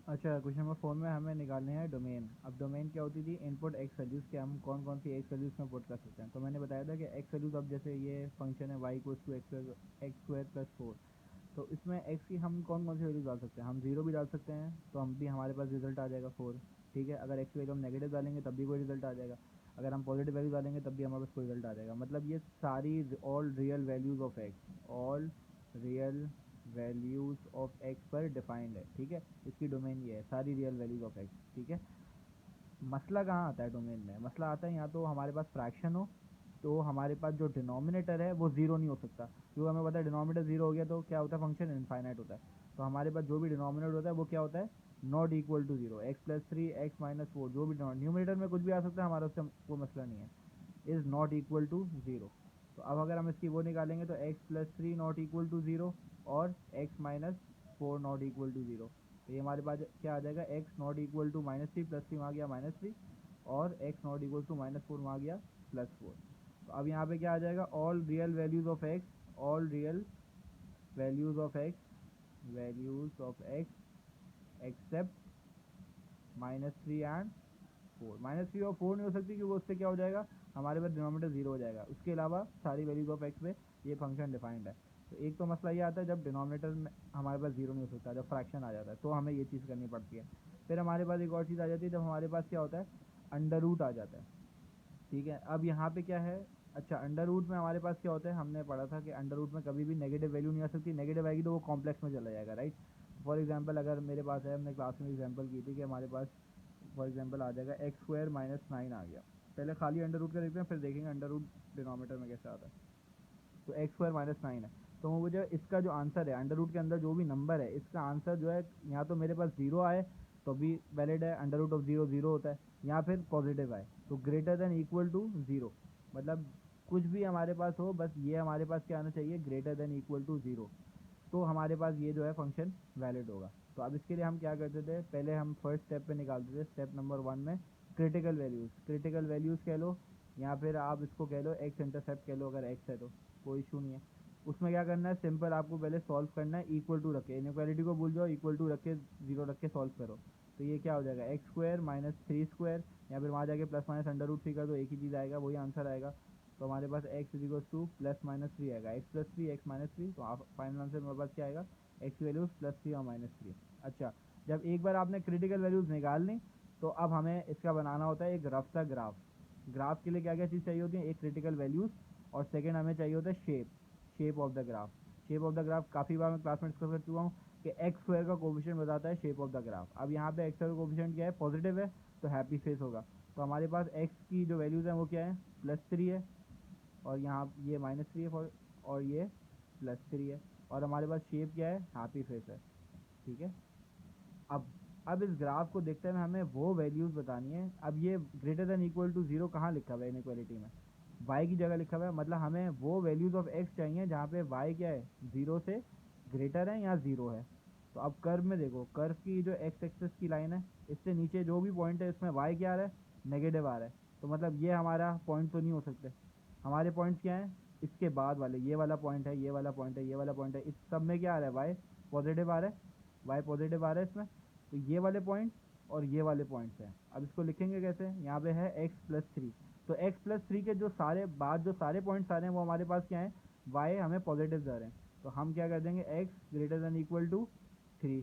अच्छा, question number 4 में हमें निकालने हैं डोमेन। अब डोमेन क्या होती थी, इनपुट एक्स वैल्यूज़ के हम कौन कौन सी एक्स वैल्यूज़ में पुट कर सकते हैं। तो मैंने बताया था कि एक्स वैल्यूज़, अब जैसे ये फंक्शन है Y equals to X square plus 4, तो इसमें एक्स की हम कौन कौन सी वैल्यूज डाल सकते हैं। हम जीरो भी डाल सकते हैं तो हम भी हमारे पास रिजल्ट आ जाएगा 4। ठीक है, अगर एक्स की वैल्यू हम नेगेटिव डालेंगे तब भी कोई रिजल्ट आ जाएगा, अगर हम पॉजिटिव वैल्यू डालेंगे तब भी हमारे पास कोई रिजल्ट आ जाएगा। मतलब ये सारी all real values of x, all real values of x पर डिफाइंड है। ठीक है, इसकी डोमेन ये है, सारी रियल वैल्यूज़ ऑफ एक्स। ठीक है, मसला कहाँ आता है डोमेन में, मसला आता है या तो हमारे पास फ्रैक्शन हो, तो हमारे पास जो डिनोमिनेटर है वो ज़ीरो नहीं हो सकता, क्योंकि हमें पता है डिनोमिनेटर ज़ीरो हो गया तो क्या होता है, फंक्शन इनफाइनाइट होता है। तो हमारे पास जो भी डिनोमिनेटर होता है वो क्या होता है, not equal to zero, X plus three x minus four, जो भी न्यूमिनेटर में कुछ भी आ सकता है, हमारा उससे कोई मसला नहीं है, is not equal to zero. तो अब अगर हम इसकी वो निकालेंगे तो x plus three not equal to zero और x minus four not equal to zero. तो ये हमारे पास क्या आ जाएगा, x not equal to minus three, plus three वहाँ गया माइनस थ्री, और x not equal to minus four वहाँ गया प्लस फोर। तो अब यहाँ पे क्या आ जाएगा, all real values of x, all real values of x, values of x accept minus three and four. Minus three और फोर नहीं हो सकती, क्योंकि उससे क्या हो जाएगा, हमारे पास डिनोमिनेटर जीरो हो जाएगा। उसके अलावा सारी वैल्यूज ऑफ एक्स में ये फंक्शन डिफाइंड है। तो एक तो मसला ये आता है जब डिनोमिनेटर में हमारे पास जीरो नहीं हो सकता, जब फ्रैक्शन आ जाता है तो हमें ये चीज़ करनी पड़ती है। फिर हमारे पास एक और चीज़ आ जाती है, जब हमारे पास क्या होता है, अंडर रूट आ जाता है। ठीक है, अब यहाँ पे क्या है, अच्छा अंडर रूट में हमारे पास क्या होता है, हमने पढ़ा था कि अंडर रूट में कभी भी नेगेटिव वैल्यू नहीं आ सकती, नेगेटिव आएगी तो वो कॉम्प्लेक्स में चला जाएगा, राइट। फॉर एग्जांपल अगर मेरे पास है, हमने क्लास में एग्जांपल की थी कि हमारे पास फॉर एग्जांपल आ जाएगा एक्स स्क्वायर माइनस नाइन आ गया। पहले खाली अंडर रूट का देखते हैं, फिर देखेंगे अंडर रूट डिनोमिनेटर में कैसे आता है। तो एक्स स्क्वायर माइनस नाइन है, तो मुझे इसका जो आंसर है, अंडर रूट के अंदर जो भी नंबर है, इसका आंसर जो है, यहाँ तो मेरे पास जीरो आए तो भी वैलिड है, under root of zero zero होता है, या फिर पॉजिटिव आए तो greater than equal to zero. मतलब कुछ भी हमारे पास हो, बस ये हमारे पास क्या आना चाहिए, greater than equal to zero, तो हमारे पास ये जो है फंक्शन वैलिड होगा। तो अब इसके लिए हम क्या करते थे, पहले हम फर्स्ट स्टेप पे निकालते थे, स्टेप नंबर वन में क्रिटिकल वैल्यूज़, क्रिटिकल वैल्यूज़ कह लो, या फिर आप इसको कह लो एक्स इंटरसेप्ट कह लो, अगर एक्स है तो कोई इशू नहीं है। उसमें क्या करना है, सिंपल आपको पहले सॉल्व करना है, इक्वल टू रख के, इनइक्वालिटी को भूल जाओ, इक्वल टू रख के जीरो रख के सॉल्व करो। तो ये क्या हो जाएगा, X square minus three square, या फिर वहाँ जाके plus minus under root three कर दो, एक ही चीज़ आएगा, वही आंसर आएगा। तो हमारे पास x is equal to plus minus three आएगा, x plus three x minus three, तो आप फाइनल आंसर मेरे पास क्या आएगा, एक्स की वैल्यूज प्लस थ्री और माइनस थ्री। अच्छा, जब एक बार आपने क्रिटिकल वैल्यूज निकाल ली, तो अब हमें इसका बनाना होता है एक रफ सा ग्राफ। ग्राफ के लिए क्या क्या चीज़ चाहिए होती है, एक क्रिटिकल वैल्यूज, और सेकेंड हमें चाहिए होता है shape, shape of the graph. Shape of the graph काफ़ी बार मैं क्लास में डिस्कस कर चुका हूँ कि एक्स स्क्वायर का कोफिशिएंट बताता है शेप ऑफ द ग्राफ। अब यहाँ पे एक्स का कोफिशिएंट क्या है, पॉजिटिव है, तो हैप्पी फेस होगा। तो हमारे पास एक्स की जो वैल्यूज़ हैं वो क्या है, प्लस थ्री है, और यहाँ ये माइनस थ्री है, और ये प्लस थ्री है, और हमारे पास शेप क्या है, हैप्पी फेस है। ठीक है, अब अब इस ग्राफ को देखते हुए हमें वो वैल्यूज़ बतानी है। अब ये greater than equal to zero कहाँ लिखा हुआ है इनइक्वालिटी में, वाई की जगह लिखा हुआ है, मतलब हमें वो वैल्यूज़ ऑफ एक्स चाहिए जहाँ पे वाई क्या है, जीरो से ग्रेटर है या ज़ीरो है। तो अब कर्व में देखो, कर्व की जो एक्स एक्सेस की लाइन है, इससे नीचे जो भी पॉइंट है इसमें वाई क्या आ रहा है, नेगेटिव आ रहा है। तो मतलब ये हमारा पॉइंट तो नहीं हो सकते, हमारे पॉइंट्स क्या हैं, इसके बाद वाले, ये वाला पॉइंट है, ये वाला पॉइंट है, ये वाला पॉइंट है, इस सब में क्या आ रहा है, वाई पॉजिटिव आ रहा है, वाई पॉजिटिव आ रहा है इसमें। तो ये वाले पॉइंट्स और ये वाले पॉइंट्स हैं। अब इसको लिखेंगे कैसे, यहाँ पे है एक्स प्लस थ्री, तो एक्स प्लस थ्री के जो सारे बाद जो सारे पॉइंट्स आ रहे हैं वो हमारे पास क्या है, वाई हमें पॉजिटिव जा रहे हैं, तो हम क्या कर देंगे, X greater than equal to three.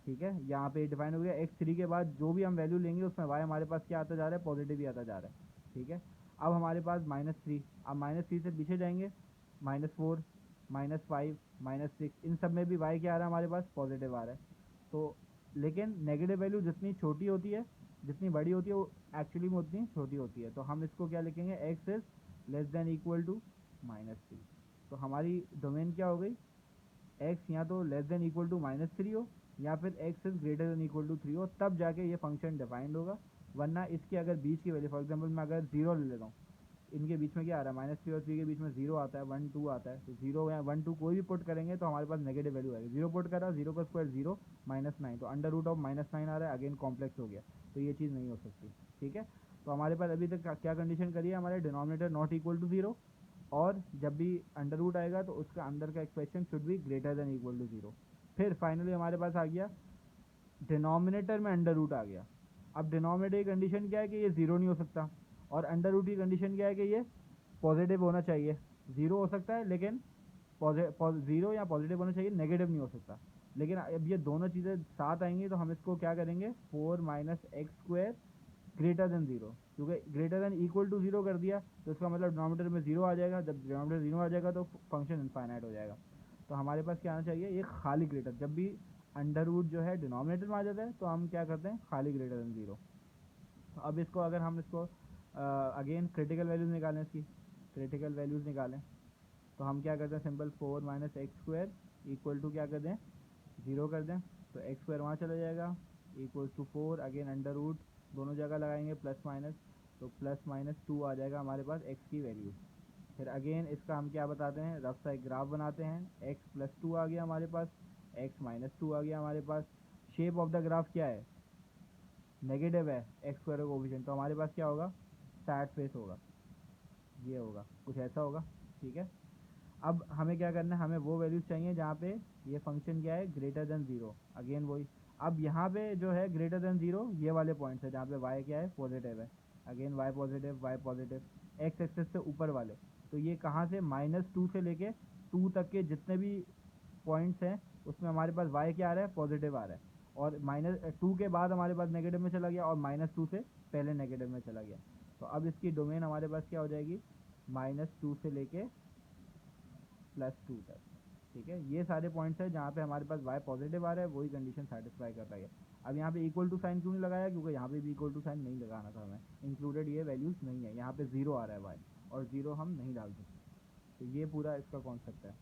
ठीक है, यहाँ पे डिफाइन हो गया, एक्स थ्री के बाद जो भी हम वैल्यू लेंगे उसमें वाई हमारे पास क्या आता जा रहा है, पॉजिटिव ही आता जा रहा है। ठीक है, अब हमारे पास माइनस थ्री, अब माइनस थ्री से पीछे जाएंगे, minus four, minus five, minus six, इन सब में भी वाई क्या आ रहा है, हमारे पास पॉजिटिव आ रहा है। तो लेकिन नेगेटिव वैल्यू जितनी छोटी होती है, जितनी बड़ी होती है, वो एक्चुअली में उतनी छोटी होती है। तो हम इसको क्या लिखेंगे, X is less than equal to minus three. तो हमारी डोमेन क्या हो गई, एक्स या तो less than equal to minus three हो, या फिर X is greater than equal to three हो, तब जाके ये फंक्शन डिफाइंड होगा। वरना इसके अगर बीच की वैल्यू, फॉर एग्जाम्पल मैं अगर जीरो ले लेता हूँ, इनके बीच में क्या आ रहा है, माइनस थ्री और थ्री के बीच में जीरो आता है, वन टू आता है, तो जीरो या वन टू कोई भी पुट करेंगे तो हमारे पास नेगेटिव वैल्यू आएगी। जीरो पुट करा, जीरो का स्क्वायर जीरो, माइनस नाइन, तो under root of minus nine आ रहा है, अगेन कॉम्प्लेक्स हो गया, तो ये चीज़ नहीं हो सकती। ठीक है, तो हमारे पास अभी तक क्या कंडीशन करी है, हमारे denominator not equal to zero, और जब भी अंडर रूट आएगा तो उसका अंदर का expression should be greater than equal to zero. फिर फाइनली हमारे पास आ गया डिनोमिनेटर में अंडर रूट आ गया। अब डिनोमिनेटर की कंडीशन क्या है कि ये ज़ीरो नहीं हो सकता, और अंडर रूट की कंडीशन क्या है कि ये पॉजिटिव होना चाहिए। ज़ीरो हो सकता है लेकिन ज़ीरो या पॉजिटिव होना चाहिए, नेगेटिव नहीं हो सकता। लेकिन अब ये दोनों चीज़ें साथ आएंगी तो हम इसको क्या करेंगे, 4 minus x square greater than zero, क्योंकि greater than equal to zero कर दिया तो इसका मतलब डिनोमिनेटर में ज़ीरो आ जाएगा। जब डिनोमिनेटर ज़ीरो आ जाएगा तो फंक्शन इनफाइनाइट हो जाएगा। तो हमारे पास क्या आना चाहिए, ये खाली ग्रेटर। जब भी अंडर रूट जो है डिनोमिनेटर में आ जाता है तो हम क्या करते हैं, खाली ग्रेटर देन ज़ीरो। तो अब इसको अगर हम इसको अगेन क्रिटिकल वैल्यूज़ निकालें, इसकी क्रिटिकल वैल्यूज़ निकालें तो हम क्या करते हैं, simple 4 minus x square equal to क्या कर दें, ज़ीरो कर दें। तो एक्स स्क्वायर वहाँ चला जाएगा, equal to 4 again under root, दोनों जगह लगाएंगे प्लस माइनस, तो प्लस माइनस 2 आ जाएगा हमारे पास एक्स की वैल्यू। फिर अगेन इसका हम क्या बताते हैं, रफ सा एक ग्राफ बनाते हैं। एक्स प्लस 2 आ गया हमारे पास, एक्स माइनस 2 आ गया हमारे पास। शेप ऑफ द ग्राफ क्या है, नेगेटिव है, एक्स स्क्वायर का कोफिशिएंट, तो हमारे पास क्या होगा, सैड फेस होगा, ये होगा, कुछ ऐसा होगा। ठीक है। अब हमें क्या करना है, हमें वो वैल्यूज चाहिए जहाँ पे ये फंक्शन क्या है, ग्रेटर देन ज़ीरो। अगेन वही, अब यहाँ पे जो है ग्रेटर देन ज़ीरो ये वाले पॉइंट्स है जहाँ पे वाई क्या है, पॉजिटिव है। Again Y positive, X axis से ऊपर वाले। तो ये कहाँ से, -2 से लेके 2 तक के जितने भी पॉइंट्स हैं उसमें हमारे पास वाई क्या आ रहा है, पॉजिटिव आ रहा है। और -2 के बाद हमारे पास नेगेटिव में चला गया, और -2 से पहले नेगेटिव में चला गया। तो अब इसकी डोमेन हमारे पास क्या हो जाएगी, -2 से लेके +2 तक। ठीक है, ये सारे पॉइंट्स हैं जहाँ पे हमारे पास y पॉजिटिव आ रहा है, वही कंडीशन सेटिस्फाई कर रही है। अब यहाँ पे इक्वल टू साइन क्यों नहीं लगाया, क्योंकि यहाँ पे भी इक्वल टू साइन नहीं लगाना था हमें, इंक्लूडेड ये वैल्यूज़ नहीं है, यहाँ पे ज़ीरो आ रहा है y, और ज़ीरो हम नहीं डाल सकते। तो ये पूरा इसका कॉन्सेप्ट है।